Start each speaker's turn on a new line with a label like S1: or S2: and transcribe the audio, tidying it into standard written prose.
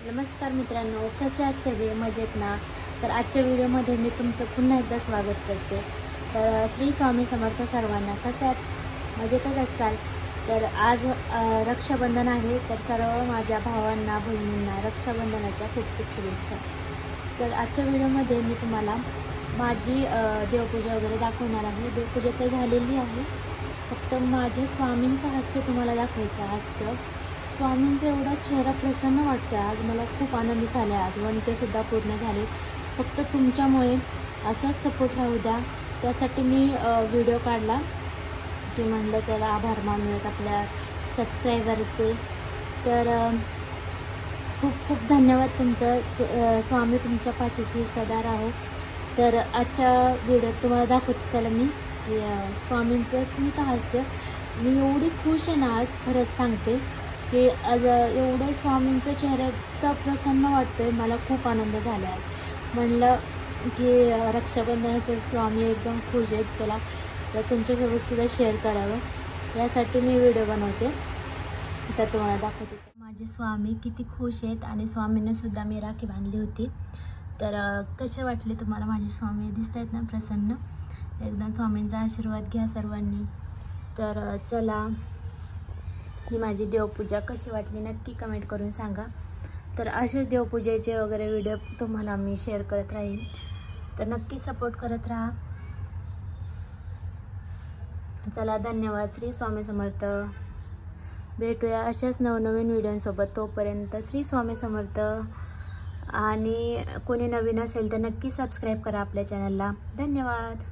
S1: नमस्कार मित्रांनो, कसे आहात सगळे? मजेत ना? तर आजच्या व्हिडिओमध्ये मी तुमचं पुन्हा एकदा स्वागत करते। तर श्री स्वामी समर्थ सर्वांना। कसे आहात? मजेतच असाल? तर आज रक्षाबंधन आहे, तर सर्व माझ्या भावांना बहिणींना रक्षाबंधनाच्या खूप खूप शुभेच्छा। तर आजच्या व्हिडिओमध्ये मी तुम्हाला माझी देवपूजा वगैरे दाखवणार आहे। देवपूजा तर झालेली आहे, फक्त माझ्या स्वामींचं हास्य तुम्हाला दाखवायचं आहे। आजचं स्वामींचा एवढा चेहरा प्रसन्न वाटतो आज, मला खूप आनंद झाला। आज वनकेसुद्धा पूर्ण झाले, फक्त तुमच्यामुळे असाच सपोर्ट राहू द्या, त्यासाठी मी व्हिडिओ काढला की म्हणलं चला आभार मानूयात आपल्या सबस्क्रायबरचे। तर खूप खूप धन्यवाद तुमचं। स्वामी तुमच्या पाठीशी सदा राहो। तर आजच्या व्हिडिओत तुम्हाला दाखवते चला मी की स्वामींचं स्मित हास्य। मी एवढी खुश आहे ना आज, खरंच सांगते की आज एवढं स्वामींचा चेहरा इतका प्रसन्न वाटतोय, मला खूप आनंद झाला आहे। म्हणलं की रक्षाबंधनाचं स्वामी एकदम खुश आहेत, चला तर तुमच्यासोबतसुद्धा शेअर करावं, यासाठी मी व्हिडिओ बनवते। तर तुम्हाला दाखवते माझे स्वामी किती खुश आहेत, आणि स्वामींनासुद्धा मी राखी बांधली होती। तर कसे वाटले तुम्हाला माझे स्वामी? दिसत आहेत ना प्रसन्न एकदम? स्वामींचा आशीर्वाद घ्या सर्वांनी। तर चला, ही माझी देवपूजा कशी वाटली नक्की कमेंट करून सांगा। तर असे देवपूजेचे वगैरे व्हिडिओ तुम्हाला मी शेअर करत राहीन, तर नक्की सपोर्ट करत राहा। चला, धन्यवाद। श्री स्वामी समर्थ। भेटूया अशाच नवनवीन व्हिडिओसोबत, तोपर्यंत श्री स्वामी समर्थ। आणि कोणी नवीन असेल तर नक्की सबस्क्राईब करा आपल्या चॅनलला। धन्यवाद।